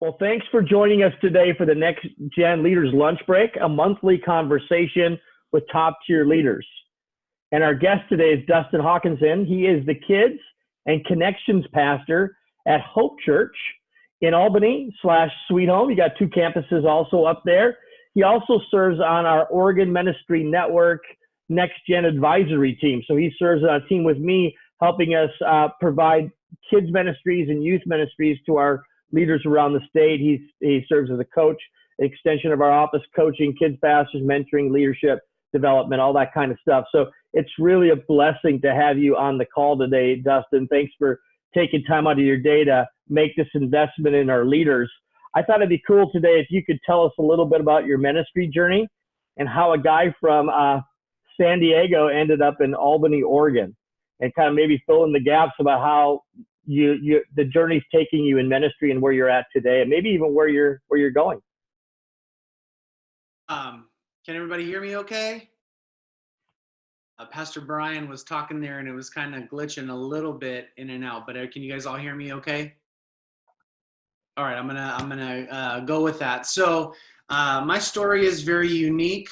Well, thanks for joining us today for the Next Gen Leaders Lunch Break, a monthly conversation with top-tier leaders. And our guest today is Dustin Hawkinson. He is the Kids and Connections Pastor at Hope Church in Albany / Sweet Home. You got 2 campuses also up there. He also serves on our Oregon Ministry Network Next Gen Advisory team. So he serves on a team with me, helping us provide kids ministries and youth ministries to our leaders around the state. He serves as a coach, extension of our office, coaching kids pastors, mentoring, leadership development, all that kind of stuff. So it's really a blessing to have you on the call today, Dustin. Thanks for taking time out of your day to make this investment in our leaders. I thought it'd be cool today if you could tell us a little bit about your ministry journey and how a guy from San Diego ended up in Albany, Oregon, and kind of maybe fill in the gaps about how the journey's taking you in ministry and where you're at today, and maybe even where you're going. Can everybody hear me okay? Pastor Brian was talking there and it was kind of glitching a little bit in and out, but can you guys all hear me okay? All right, I'm gonna go with that. So my story is very unique.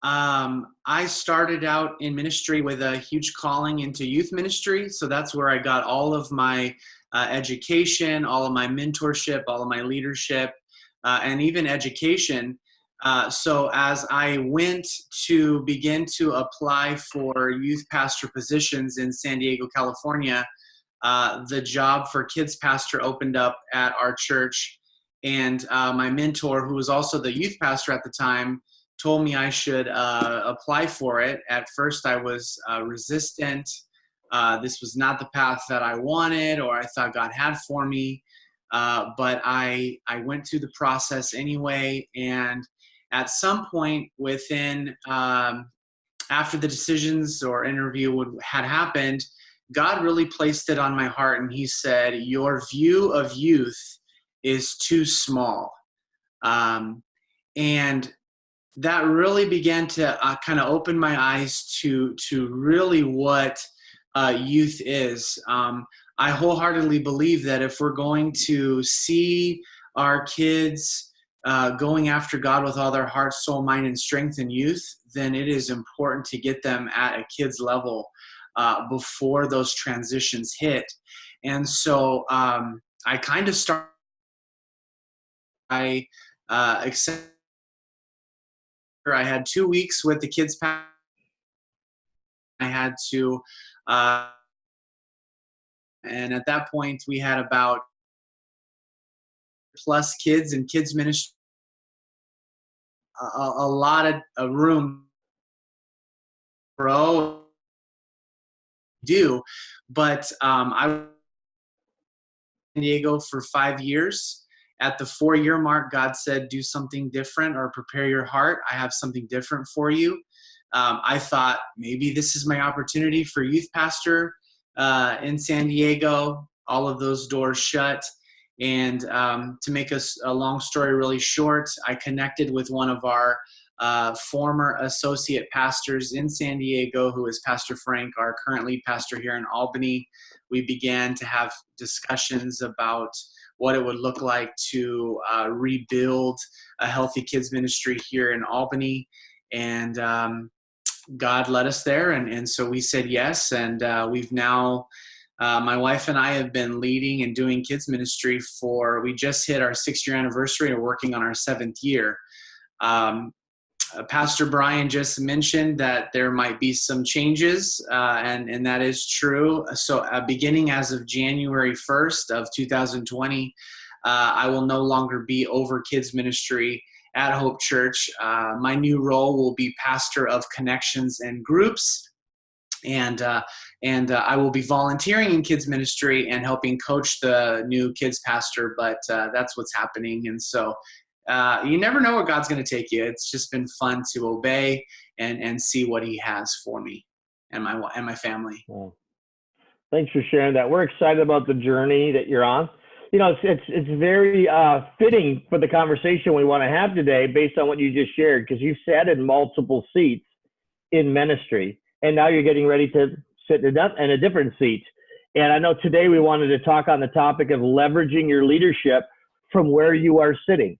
I started out in ministry with a huge calling into youth ministry. So that's where I got all of my education, all of my mentorship, all of my leadership, and even education. So as I went to begin to apply for youth pastor positions in San Diego, California, the job for kids pastor opened up at our church. And my mentor, who was also the youth pastor at the time, told me I should apply for it. At first I was resistant. This was not the path that I wanted or I thought God had for me. But I went through the process anyway. And at some point within, after the decisions or interview had happened, God really placed it on my heart. And he said, your view of youth is too small. And that really began to kind of open my eyes to really what youth is. I wholeheartedly believe that if we're going to see our kids going after God with all their heart, soul, mind, and strength in youth, then it is important to get them at a kid's level before those transitions hit. And so I kind of started, I had 2 weeks with the kids. I had to, and at that point we had about plus kids and kids ministry, a lot of room to grow, but I was in San Diego for 5 years. At the 4-year mark, God said, do something different or prepare your heart. I have something different for you. I thought maybe this is my opportunity for youth pastor in San Diego. All of those doors shut. And to make a long story really short, I connected with one of our former associate pastors in San Diego, who is Pastor Frank, our current lead pastor here in Albany. We began to have discussions about what it would look like to rebuild a healthy kids ministry here in Albany. And God led us there. And so we said yes. And we've now, my wife and I have been leading and doing kids ministry we just hit our 6-year anniversary and working on our 7th year. Pastor Brian just mentioned that there might be some changes, and that is true. So beginning as of January 1st of 2020, I will no longer be over kids ministry at Hope Church. My new role will be pastor of connections and groups, and I will be volunteering in kids ministry and helping coach the new kids pastor, but that's what's happening. And so you never know where God's going to take you. It's just been fun to obey and see what he has for me and my family. Well, thanks for sharing that. We're excited about the journey that you're on. You know, it's very fitting for the conversation we want to have today based on what you just shared, because you've sat in multiple seats in ministry, and now you're getting ready to sit in a different seat. And I know today we wanted to talk on the topic of leveraging your leadership from where you are sitting.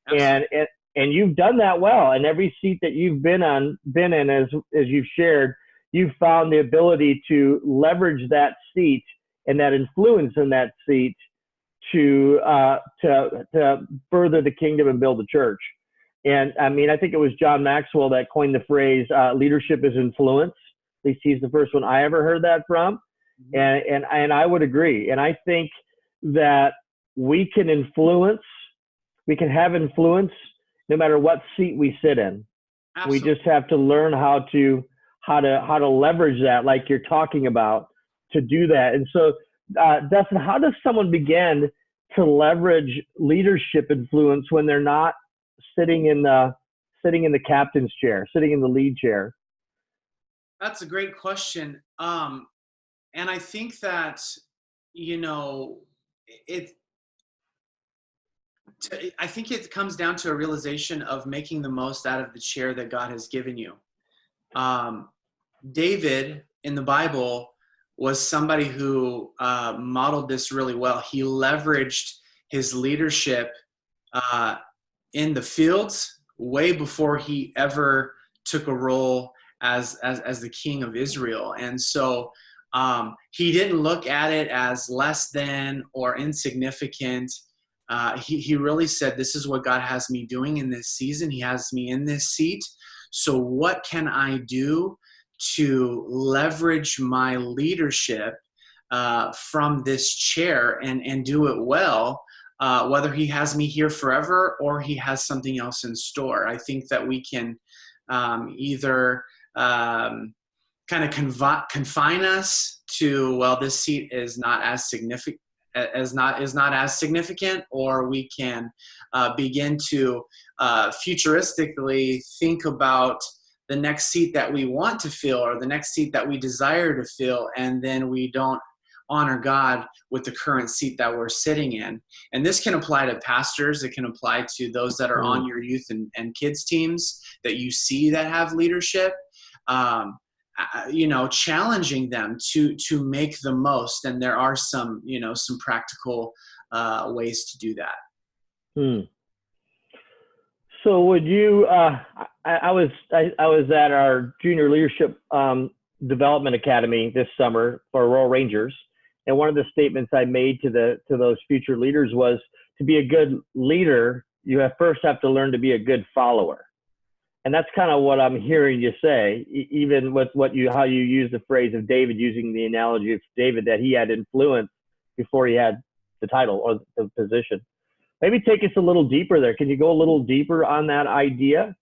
Absolutely. And you've done that well. And every seat that you've been in, as you've shared, you've found the ability to leverage that seat and that influence in that seat to further the kingdom and build the church. And I mean, I think it was John Maxwell that coined the phrase, leadership is influence. At least he's the first one I ever heard that from. And I would agree. And I think that we can have influence no matter what seat we sit in. Absolutely. We just have to learn how to leverage that, like you're talking about, to do that. And so, Dustin, how does someone begin to leverage leadership influence when they're not sitting in the captain's chair, sitting in the lead chair? That's a great question. And I think that, I think it comes down to a realization of making the most out of the chair that God has given you. David in the Bible was somebody who modeled this really well. He leveraged his leadership in the fields way before he ever took a role as the king of Israel. And so he didn't look at it as less than or insignificant. He really said, this is what God has me doing in this season. He has me in this seat. So what can I do to leverage my leadership from this chair and do it well, whether he has me here forever or he has something else in store? I think that we can either kind of confine us to, well, this seat is not as significant, is not as significant, or we can begin to futuristically think about the next seat that we want to fill or the next seat that we desire to fill, and then we don't honor God with the current seat that we're sitting in. And this can apply to pastors. It can apply to those that are on your youth and kids teams that you see that have leadership. Challenging them to make the most. And there are some practical ways to do that. So would you, I was at our junior leadership development academy this summer for Royal Rangers. And one of the statements I made to those future leaders was, to be a good leader, you first have to learn to be a good follower. And that's kind of what I'm hearing you say, even with how you use the phrase of David, using the analogy of David, that he had influence before he had the title or the position. Maybe take us a little deeper there. Can you go a little deeper on that idea?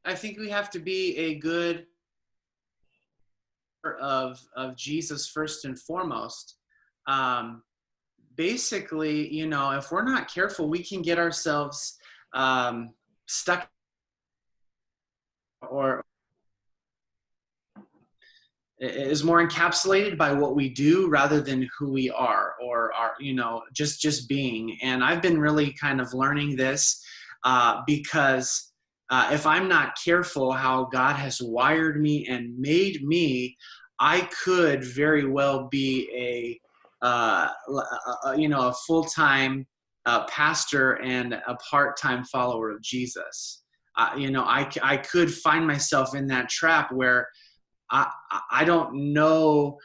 I think we have to be a good of Jesus first and foremost. Basically, if we're not careful, we can get ourselves stuck or is more encapsulated by what we do rather than who we are, or are, just being. And I've been really kind of learning this because if I'm not careful how God has wired me and made me, I could very well be a full-time pastor and a part-time follower of Jesus. I could find myself in that trap where I don't know,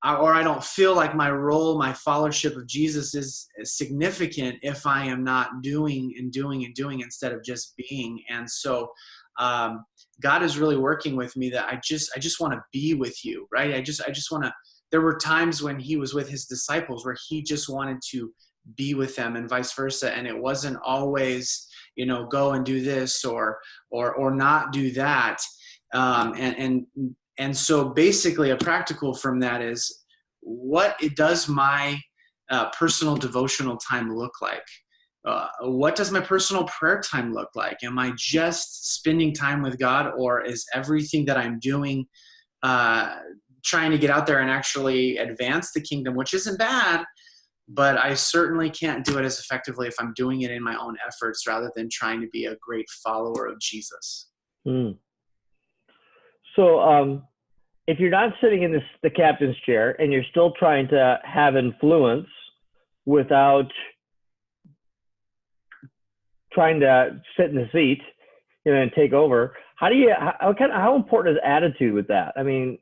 or I don't feel like my role, my followership of Jesus is significant if I am not doing instead of just being. And so God is really working with me that I just want to be with you, right? I just want to. There were times when he was with his disciples where he just wanted to be with them, and vice versa. And it wasn't always, go and do this or not do that. And so basically a practical from that is, what does my personal devotional time look like? What does my personal prayer time look like? Am I just spending time with God, or is everything that I'm doing trying to get out there and actually advance the kingdom, which isn't bad, but I certainly can't do it as effectively if I'm doing it in my own efforts rather than trying to be a great follower of Jesus. So if you're not sitting in the captain's chair and you're still trying to have influence, without trying to sit in the seat, and take over. How important is attitude with that? I mean,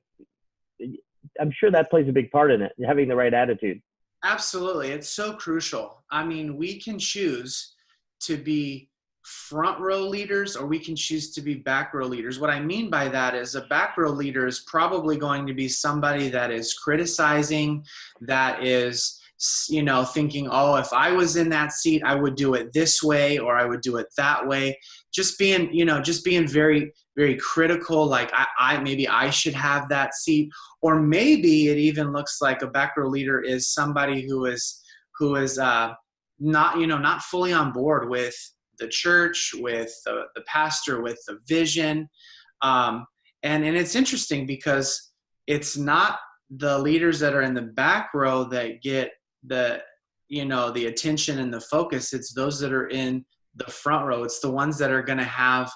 I'm sure that plays a big part in it, having the right attitude. Absolutely. It's so crucial. I mean, we can choose to be front row leaders or we can choose to be back row leaders. What I mean by that is a back row leader is probably going to be somebody that is criticizing, that is, thinking, oh, if I was in that seat, I would do it this way or I would do it that way. Just being very, very critical, like maybe I should have that seat. Or maybe it even looks like a back row leader is somebody who is not fully on board with the church, with the pastor, with the vision. And it's interesting because it's not the leaders that are in the back row that get the attention and the focus. It's those that are in the front row. It's the ones that are going to have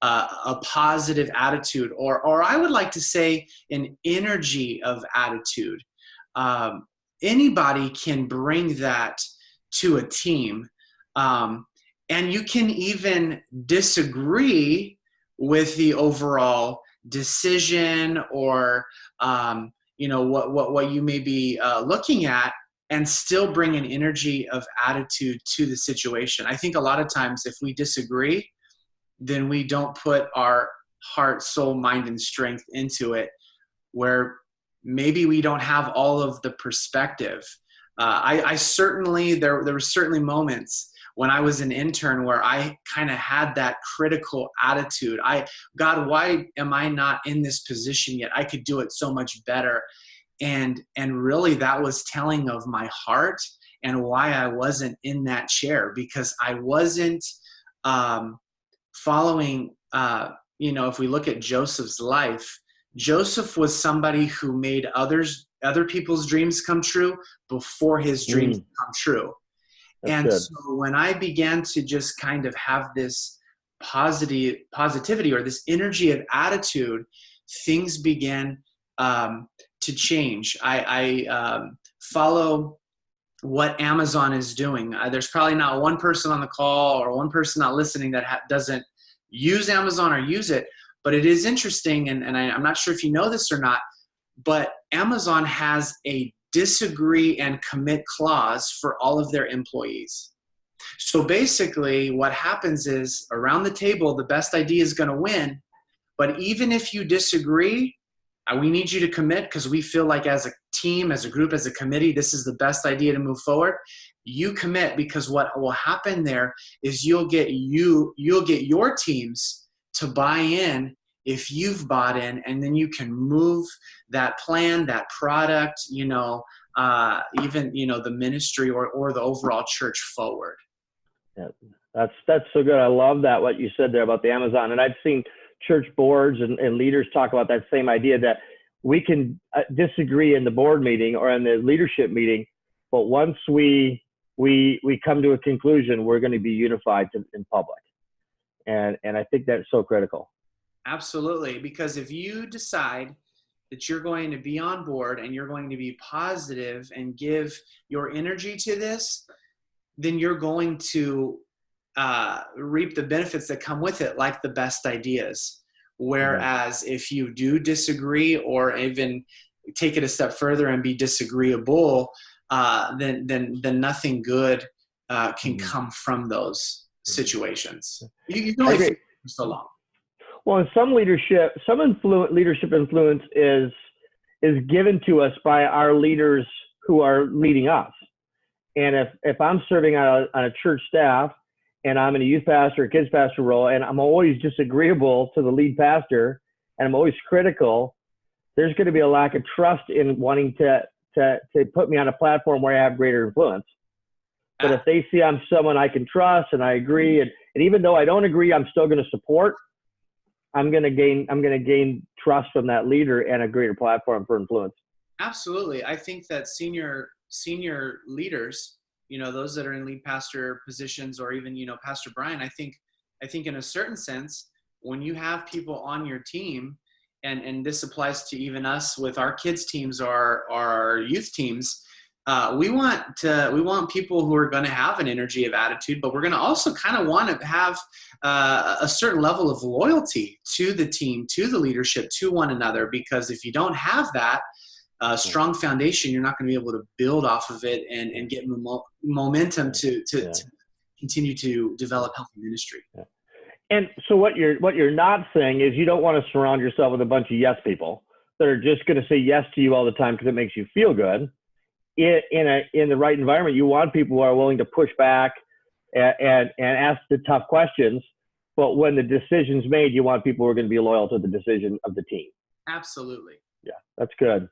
a positive attitude, or I would like to say an energy of attitude. Anybody can bring that to a team. And you can even disagree with the overall decision or, what you may be looking at, and still bring an energy of attitude to the situation. I think a lot of times if we disagree, then we don't put our heart, soul, mind, and strength into it, where maybe we don't have all of the perspective. I certainly, there were certainly moments when I was an intern where I kind of had that critical attitude. God, why am I not in this position yet? I could do it so much better. And really that was telling of my heart and why I wasn't in that chair, because I wasn't following, if we look at Joseph's life, Joseph was somebody who made other people's dreams come true before his dreams come true. That's and good. So when I began to just kind of have this positivity or this energy of attitude, things began to change. I follow what Amazon is doing. There's probably not one person on the call or one person not listening that doesn't use Amazon or use it, but it is interesting, and I'm not sure if you know this or not, but Amazon has a disagree and commit clause for all of their employees. So basically what happens is around the table, the best idea is going to win, but even if you disagree, we need you to commit because we feel like as a team, as a group, as a committee, this is the best idea to move forward. You commit, because what will happen there is you'll get your teams to buy in if you've bought in, and then you can move that plan, that product, even the ministry or the overall church forward. Yeah, that's so good. I love that, what you said there about the Amazon. And I've seen church boards and leaders talk about that same idea, that we can disagree in the board meeting or in the leadership meeting, but once we come to a conclusion, we're going to be unified in public. And I think that's so critical. Absolutely. Because if you decide that you're going to be on board and you're going to be positive and give your energy to this, then you're going to reap the benefits that come with it, like the best ideas. Whereas if you do disagree or even take it a step further and be disagreeable, then nothing good can come from those situations. You can only think for so long. Well, and some leadership influence is given to us by our leaders who are leading us. And if I'm serving on a church staff and I'm in a youth pastor or kids pastor role, and I'm always disagreeable to the lead pastor and I'm always critical, there's going to be a lack of trust in wanting to put me on a platform where I have greater influence. But if they see I'm someone I can trust and I agree, and even though I don't agree, I'm still going to support, I'm going to gain trust from that leader and a greater platform for influence. Absolutely. I think that senior leaders, those that are in lead pastor positions, or even, Pastor Brian, I think in a certain sense, when you have people on your team, and this applies to even us with our kids teams or our youth teams, we want people who are going to have an energy of attitude, but we're going to also kind of want to have a certain level of loyalty to the team, to the leadership, to one another. Because if you don't have that strong foundation, you're not going to be able to build off of it and get momentum to continue to develop healthy ministry. Yeah. And so what you're not saying is you don't want to surround yourself with a bunch of yes people that are just going to say yes to you all the time because it makes you feel good. In the right environment, you want people who are willing to push back and ask the tough questions. But when the decision's made, you want people who are going to be loyal to the decision of the team. Absolutely. Yeah, that's good.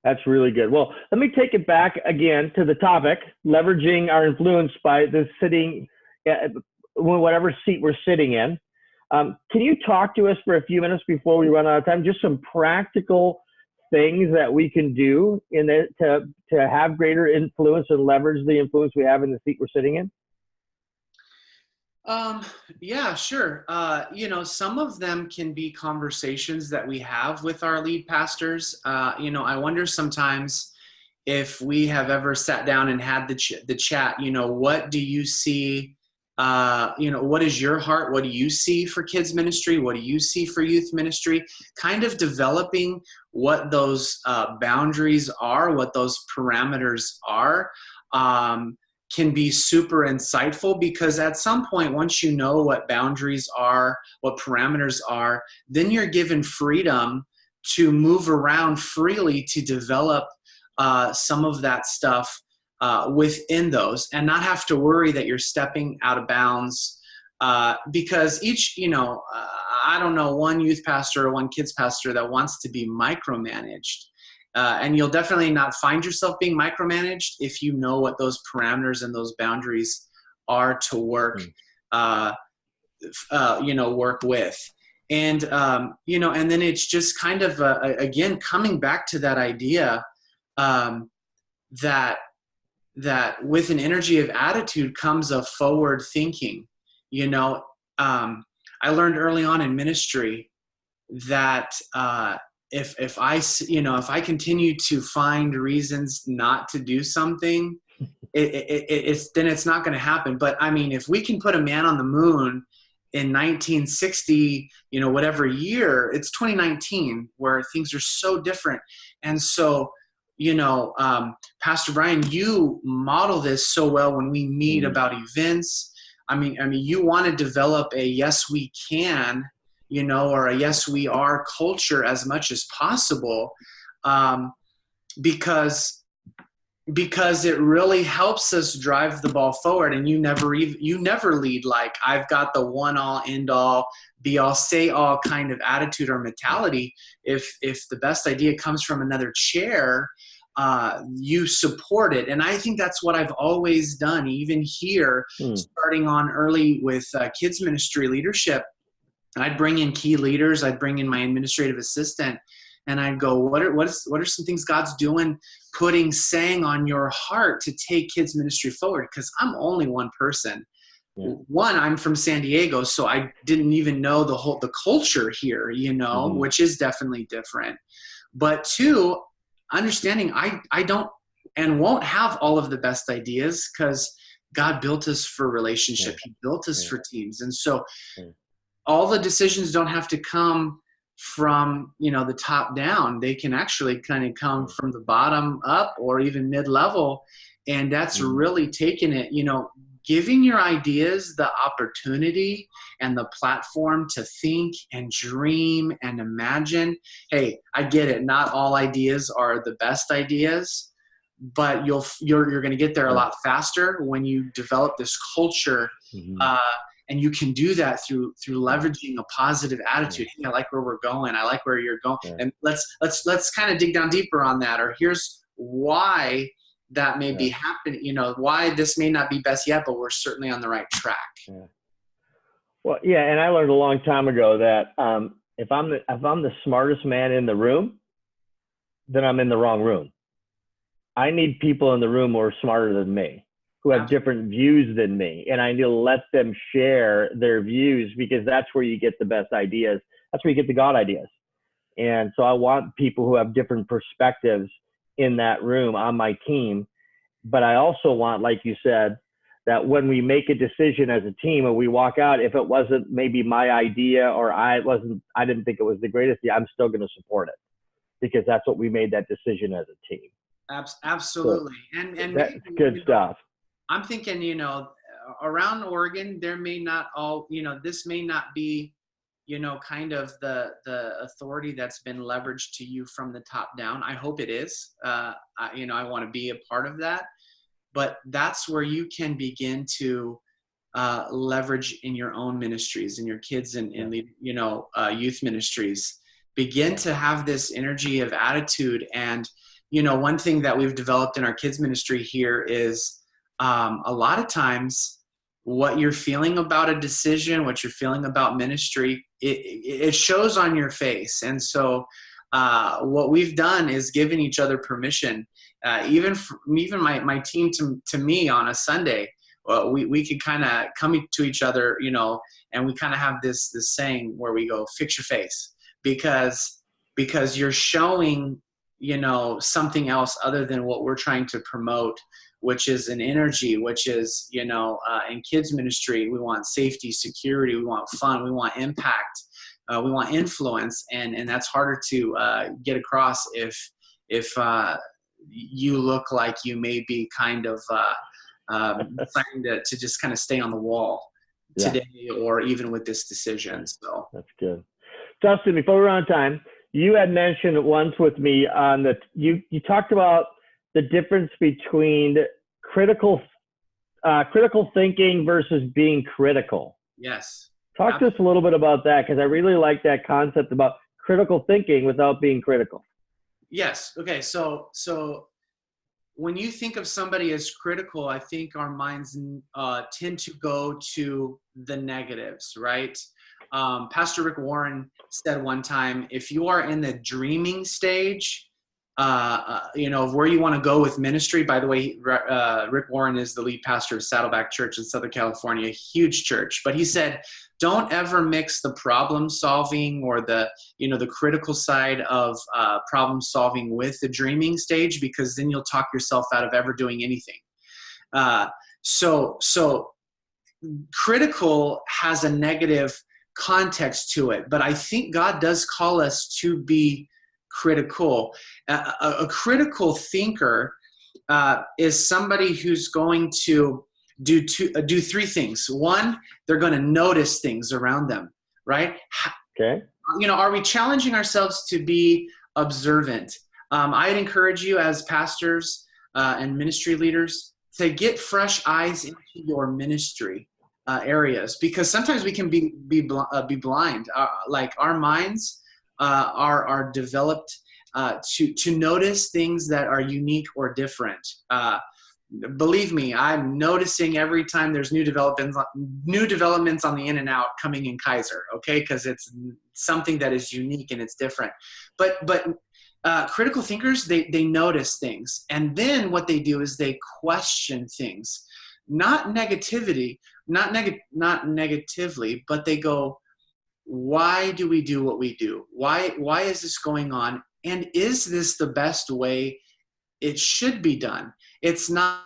That's really good. Well, let me take it back again to the topic, leveraging our influence by the sitting, whatever seat we're sitting in. Can you talk to us for a few minutes before we run out of time? Just some practical things that we can do to have greater influence and leverage the influence we have in the seat we're sitting in? Yeah, sure. Some of them can be conversations that we have with our lead pastors. I wonder sometimes if we have ever sat down and had the chat, what do you see? What is your heart? What do you see for kids ministry? What do you see for youth ministry? Kind of developing what those boundaries are, what those parameters are. Can be super insightful, because at some point, once you know what boundaries are, what parameters are, then you're given freedom to move around freely to develop some of that stuff within those, and not have to worry that you're stepping out of bounds. Because each, I don't know one youth pastor or one kids pastor that wants to be micromanaged. And you'll definitely not find yourself being micromanaged if you know what those parameters and those boundaries are to work, work with. And, and then it's just kind of, again, coming back to that idea that with an energy of attitude comes a forward thinking. I learned early on in ministry that if I continue to find reasons not to do something, it's not going to happen. But I mean, if we can put a man on the moon in 1960, whatever year, it's 2019 where things are so different. And so, Pastor Brian, you model this so well when we meet about events. I mean, you want to develop a yes, we can, or a yes, we are culture as much as possible, because it really helps us drive the ball forward. And you never lead like I've got the one all end all be all say all kind of attitude or mentality. If the best idea comes from another chair, you support it. And I think that's what I've always done, even here, starting on early with kids ministry leadership. I'd bring in key leaders. I'd bring in my administrative assistant, and I'd go, what are some things God's doing, saying on your heart to take kids ministry forward? Because I'm only one person. Yeah. One, I'm from San Diego, so I didn't even know the culture here, which is definitely different. But two, understanding I don't and won't have all of the best ideas, because God built us for relationship. He built us for teams. And so all the decisions don't have to come from, the top down. They can actually kind of come from the bottom up or even mid-level. And that's really taking it, giving your ideas the opportunity and the platform to think and dream and imagine. Hey, I get it. Not all ideas are the best ideas, but you're going to get there a lot faster when you develop this culture. And you can do that through leveraging a positive attitude. Hey, I like where we're going. I like where you're going. And let's kind of dig down deeper on that. Or here's why that may be happening. Why this may not be best yet, but we're certainly on the right track. Yeah. Well, yeah, and I learned a long time ago that if I'm the smartest man in the room, then I'm in the wrong room. I need people in the room who are smarter than me, who have different views than me. And I need to let them share their views, because that's where you get the best ideas. That's where you get the God ideas. And so I want people who have different perspectives in that room on my team. but I also want, like you said, that when we make a decision as a team and we walk out, if it wasn't maybe my idea or I didn't think it was the greatest idea, I'm still going to support it because that's what we made that decision as a team. Absolutely. So and that's maybe, good stuff. I'm thinking, around Oregon, there may not this may not be, kind of the authority that's been leveraged to you from the top down. I hope it is. I want to be a part of that. But that's where you can begin to leverage in your own ministries, in your kids and youth ministries. Begin to have this energy of attitude. And, one thing that we've developed in our kids ministry here is a lot of times what you're feeling about a decision, what you're feeling about ministry, it shows on your face. And so what we've done is given each other permission. Even my team to me on a Sunday, we could kind of come to each other, and we kind of have this saying where we go, fix your face, because you're showing, something else other than what we're trying to promote, which is an energy, which is, in kids ministry, we want safety, security, we want fun, we want impact, we want influence, and that's harder to get across if you look like you may be kind of trying to just kind of stay on the wall today, or even with this decision. So that's good. Dustin, before we run out of time, you had mentioned once with me on you talked about the difference between critical thinking versus being critical. Yes. Talk to us a little bit about that, because I really like that concept about critical thinking without being critical. Yes. Okay. So when you think of somebody as critical, I think our minds tend to go to the negatives, right? Pastor Rick Warren said one time, if you are in the dreaming stage, of where you want to go with ministry. By the way, Rick Warren is the lead pastor of Saddleback Church in Southern California, a huge church. But he said, don't ever mix the problem solving or the critical side of problem solving with the dreaming stage, because then you'll talk yourself out of ever doing anything. So critical has a negative context to it, but I think God does call us to be critical. A critical thinker is somebody who's going to do three things. One, they're going to notice things around them, right? Okay. Are we challenging ourselves to be observant? I'd encourage you as pastors and ministry leaders to get fresh eyes into your ministry areas, because sometimes we can be blind. Like our minds are developed to notice things that are unique or different. Believe me, I'm noticing every time there's new developments on the in and out coming in Kaiser, okay? Because it's something that is unique and it's different. But critical thinkers, they notice things, and then what they do is they question things, not negatively, but they go, why do we do what we do? Why is this going on? And is this the best way it should be done? It's not,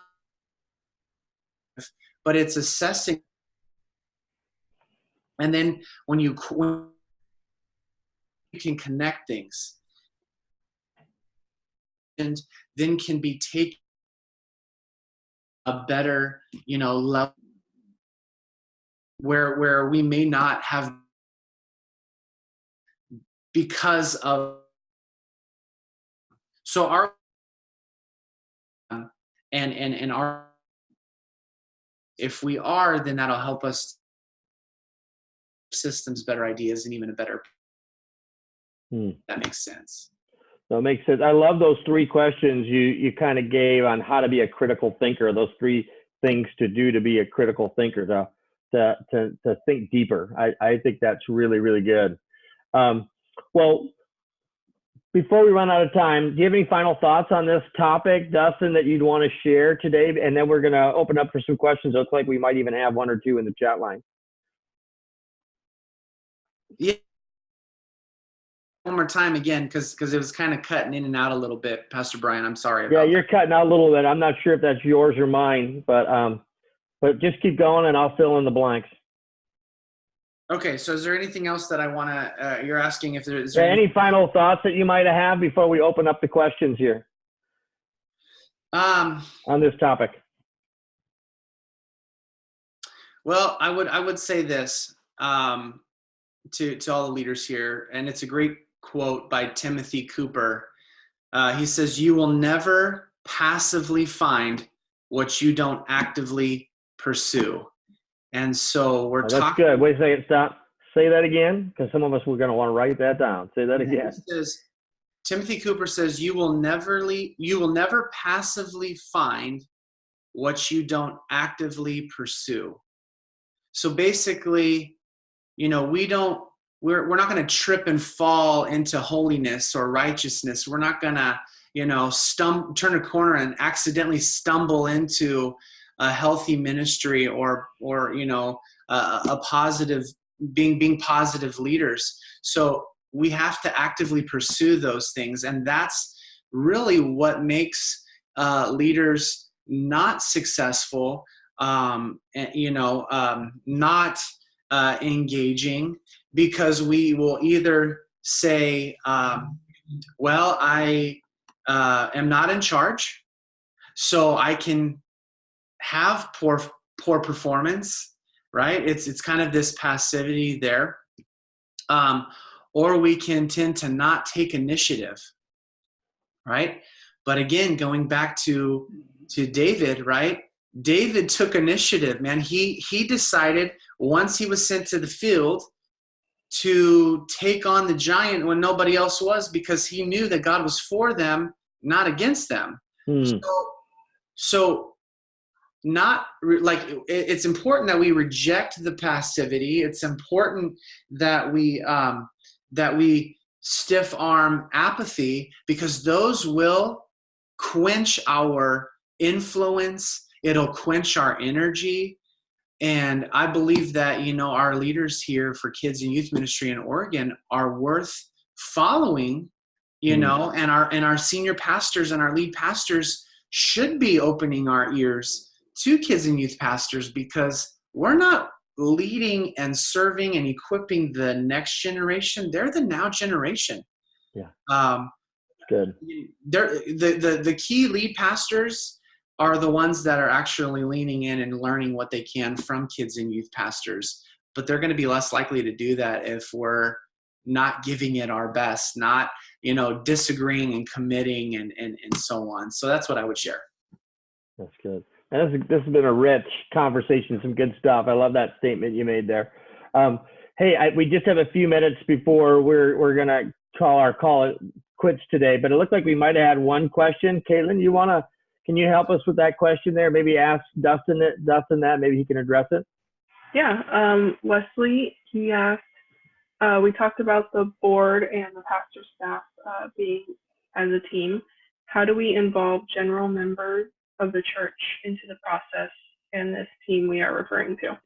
but it's assessing. And then when you can connect things, and then can be taken a better, level where we may not have, because of, so our and our, if we are, then that'll help us systems, better ideas, and even a better. That makes sense. No, it makes sense. I love those three questions you kind of gave on how to be a critical thinker. Those three things to do to be a critical thinker, to think deeper. I think that's really, really good. Well, before we run out of time, do you have any final thoughts on this topic, Dustin, that you'd want to share today? And then we're going to open up for some questions. It looks like we might even have one or two in the chat line. Yeah. one more time again, because it was kind of cutting in and out a little bit, Pastor Brian. I'm sorry Yeah, about you're cutting out a little bit. I'm not sure if that's yours or mine, but just keep going and I'll fill in the blanks. that. Okay, so is there anything else that I want to, you're asking if Yeah, any final thoughts that you might have before we open up the questions here on this topic? Well, I would say this to all the leaders here, and it's a great quote by Timothy Cooper. He says, "You will never passively find what you don't actively pursue." And so we're talking. That's good. Wait a second. Stop. Say that again, because some of us were going to want to write that down. Say that again. Timothy Cooper says, you will never passively find what you don't actively pursue. So basically, we're not going to trip and fall into holiness or righteousness. We're not going to, turn a corner and accidentally stumble into a healthy ministry or a positive being positive leaders. So we have to actively pursue those things, and that's really what makes leaders not successful, not engaging, because we will either say, well, I am not in charge, so I can have poor performance, right? It's kind of this passivity there. Or we can tend to not take initiative, right? But again, going back to David, right? David took initiative, man. He decided once he was sent to the field to take on the giant when nobody else was, because he knew that God was for them, not against them. So not like it's important that we reject the passivity. It's important that we stiff arm apathy, because those will quench our influence. It'll quench our energy. And I believe that, our leaders here for kids and youth ministry in Oregon are worth following, and our senior pastors and our lead pastors should be opening our ears to kids and youth pastors, because we're not leading and serving and equipping the next generation. They're the now generation. Yeah. Good. The key lead pastors are the ones that are actually leaning in and learning what they can from kids and youth pastors. But they're going to be less likely to do that if we're not giving it our best, not, disagreeing and committing and so on. So that's what I would share. That's good. And this has been a rich conversation, some good stuff. I love that statement you made there. We just have a few minutes before we're going to call it quits today, but it looked like we might have had one question. Caitlin, can you help us with that question there? Maybe ask Dustin that, maybe he can address it. Yeah, Wesley, he asked, we talked about the board and the pastor staff being as a team. How do we involve general members of the church into the process and this team we are referring to?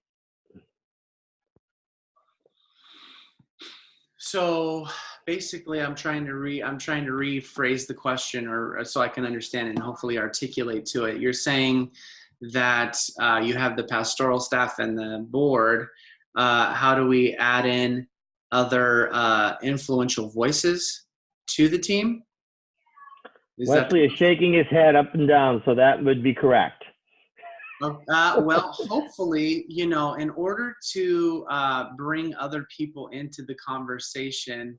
So basically, I'm trying to rephrase the question, or so I can understand and hopefully articulate to it. You're saying that you have the pastoral staff and the board. How do we add in other influential voices to the team? Wesley is shaking his head up and down, so that would be correct. Well, hopefully, in order to bring other people into the conversation,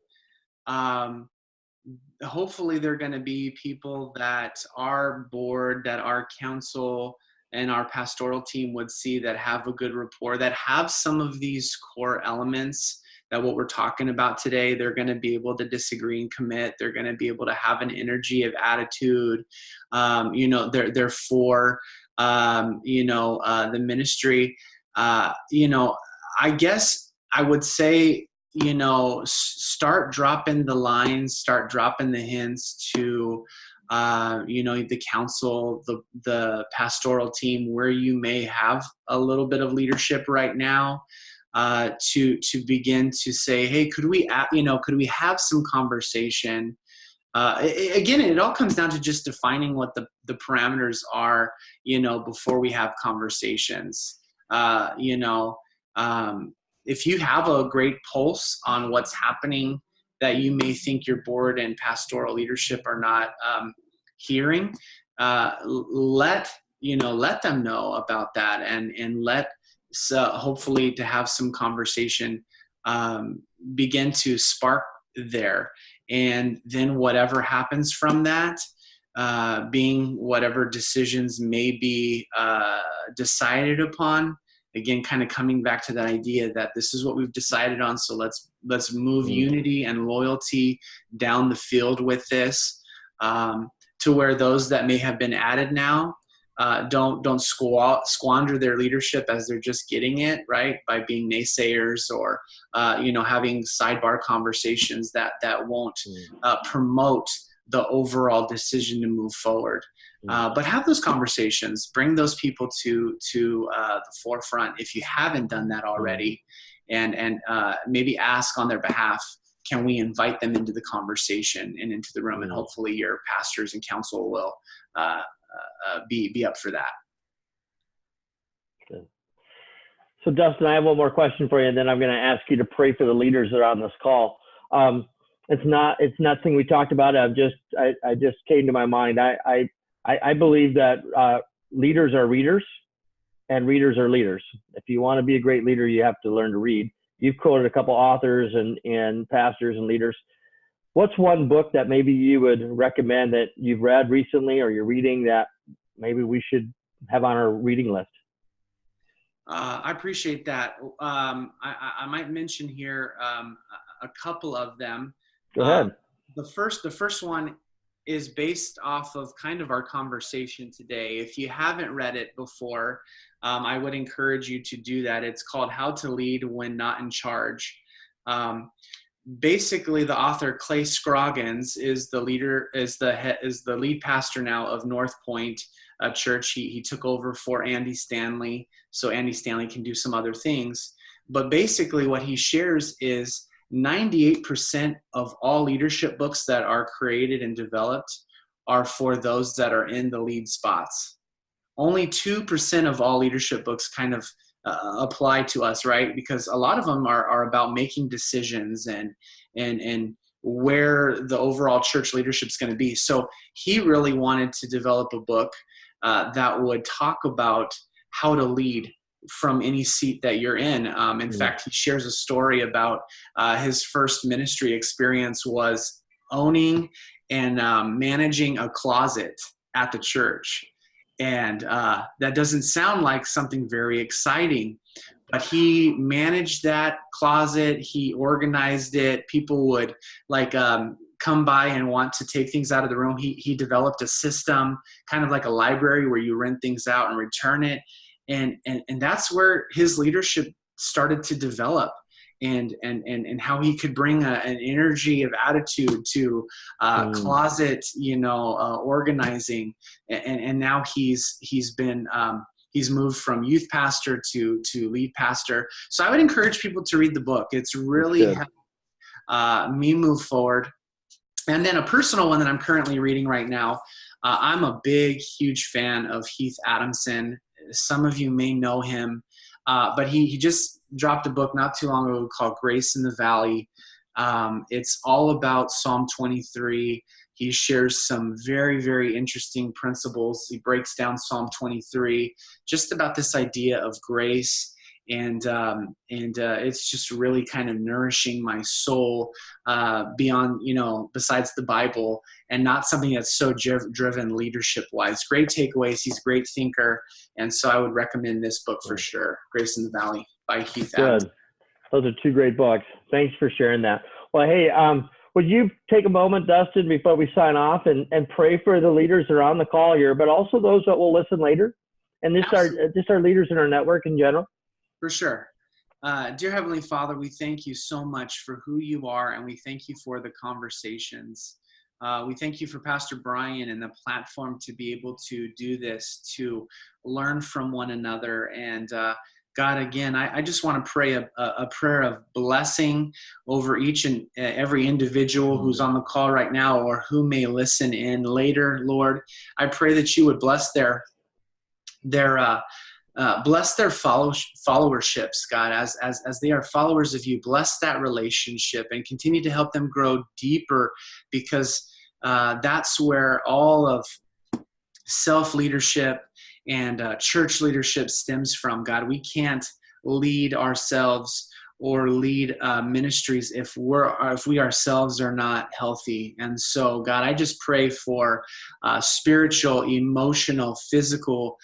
hopefully they're going to be people that our board, that our council, and our pastoral team would see that have a good rapport, that have some of these core elements that what we're talking about today. They're going to be able to disagree and commit. They're going to be able to have an energy of attitude. They're for, the ministry. I guess I would say, start dropping the lines, start dropping the hints to, the council, the pastoral team, where you may have a little bit of leadership right now. to begin to say, hey, could we have some conversation? Again, it all comes down to just defining what the parameters are, before we have conversations. If you have a great pulse on what's happening that you may think your board and pastoral leadership are not hearing, let them know about that, and hopefully to have some conversation begin to spark there. And then whatever happens from that, being whatever decisions may be decided upon, again, kind of coming back to that idea that this is what we've decided on, so let's move unity and loyalty down the field with this, to where those that may have been added now don't squander their leadership as they're just getting it, right, by being naysayers or having sidebar conversations that won't promote the overall decision to move forward. But have those conversations, bring those people to the forefront if you haven't done that already, and maybe ask on their behalf, can we invite them into the conversation and into the room, and hopefully your pastors and council will be up for that. Good. So Dustin, I have one more question for you, and then I'm going to ask you to pray for the leaders that are on this call. It's nothing we talked about. I just came to my mind. I believe that leaders are readers and readers are leaders. If you want to be a great leader, you have to learn to read. You've quoted a couple authors and pastors and leaders. What's one book that maybe you would recommend that you've read recently or you're reading that maybe we should have on our reading list? I appreciate that. I might mention here a couple of them. Go ahead. The first one is based off of kind of our conversation today. If you haven't read it before, I would encourage you to do that. It's called How to Lead When Not in Charge. Basically, the author Clay Scroggins is the lead pastor now of North Point Church. He took over for Andy Stanley, so Andy Stanley can do some other things. But basically, what he shares is 98% of all leadership books that are created and developed are for those that are in the lead spots. Only 2% of all leadership books kind of apply to us, right? Because a lot of them are about making decisions and where the overall church leadership is going to be. So he really wanted to develop a book that would talk about how to lead from any seat that you're in. In fact, he shares a story about his first ministry experience was owning and managing a closet at the church. And that doesn't sound like something very exciting, but he managed that closet. He organized it. People would come by and want to take things out of the room. He developed a system, kind of like a library where you rent things out and return it. And that's where his leadership started to develop, and how he could bring an energy of attitude to closet, organizing. And now he's moved from youth pastor to lead pastor. So I would encourage people to read the book. It's really helped me move forward. And then a personal one that I'm currently reading right now. I'm a huge fan of Heath Adamson. Some of you may know him, but he just dropped a book not too long ago called Grace in the Valley. It's all about Psalm 23. He shares some very, very interesting principles. He breaks down Psalm 23, just about this idea of grace. And it's just really kind of nourishing my soul beyond, besides the Bible, and not something that's so driven leadership-wise. Great takeaways. He's a great thinker. And so I would recommend this book for sure, Grace in the Valley by Heath Adams. Good. Those are two great books. Thanks for sharing that. Well, hey, would you take a moment, Dustin, before we sign off and pray for the leaders that are on the call here, but also those that will listen later, and just our leaders in our network in general? For sure. Dear Heavenly Father, we thank you so much for who you are, and we thank you for the conversations. We thank you for Pastor Brian and the platform to be able to do this, to learn from one another. And God, again, I just want to pray a prayer of blessing over each and every individual who's on the call right now or who may listen in later, Lord. I pray that you would bless their followerships, God, as they are followers of you. Bless that relationship and continue to help them grow deeper, because that's where all of self-leadership and church leadership stems from. God, we can't lead ourselves or lead ministries if we ourselves are not healthy. And so, God, I just pray for spiritual, emotional, physical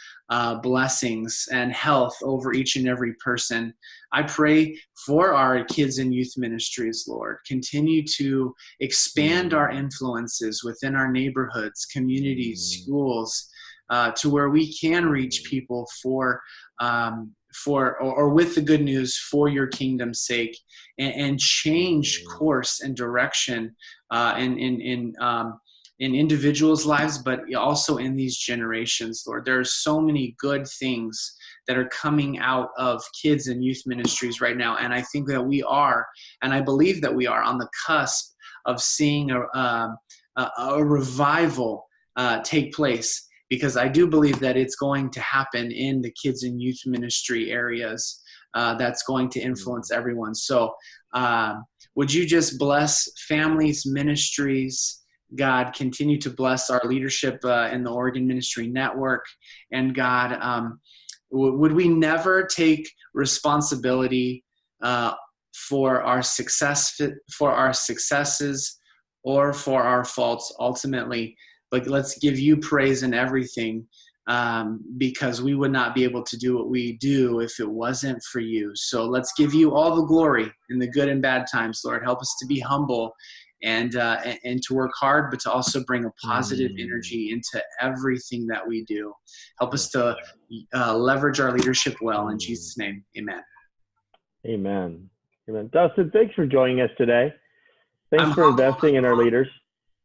blessings and health over each and every person. I pray for our kids and youth ministries, Lord. Continue to expand our influences within our neighborhoods, communities, schools, to where we can reach people for with the good news for your kingdom's sake, and change course and direction in individuals' lives, but also in these generations, Lord. There are so many good things that are coming out of kids and youth ministries right now, and I think that we are, and I believe that we are on the cusp of seeing a revival take place, because I do believe that it's going to happen in the kids and youth ministry areas. That's going to influence everyone. So would you just bless families, ministries, God, continue to bless our leadership in the Oregon Ministry Network. And God, would we never take responsibility for our successes or for our faults ultimately, but let's give you praise in everything, because we would not be able to do what we do if it wasn't for you. So let's give you all the glory in the good and bad times, Lord. Help us to be humble and to work hard, but to also bring a positive energy into everything that we do. Help us to leverage our leadership well. In Jesus' name, amen. Amen. Amen. Dustin, thanks for joining us today. Thanks for investing in our leaders.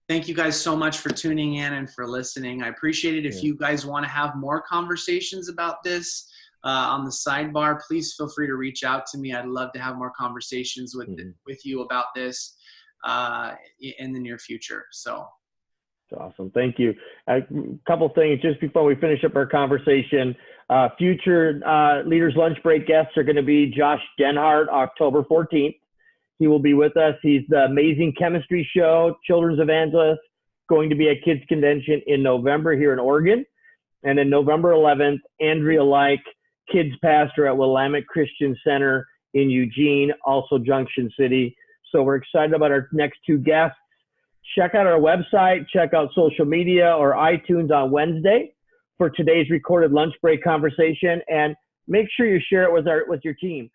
Thank you guys so much for tuning in and for listening. I appreciate it. If you guys want to have more conversations about this on the sidebar, please feel free to reach out to me. I'd love to have more conversations with you about this in the near future. So that's awesome. Thank you. A couple things just before we finish up our conversation. Future Leaders Lunch Break guests are going to be Josh Denhart, October 14th. He will be with us. He's the Amazing Chemistry Show, children's evangelist, going to be at Kids Convention in November here in Oregon. And then November 11th, Andrea Like, kids pastor at Willamette Christian Center in Eugene, also Junction City. So we're excited about our next two guests. Check out our website, check out social media or iTunes on Wednesday for today's recorded lunch break conversation, and make sure you share it with your team.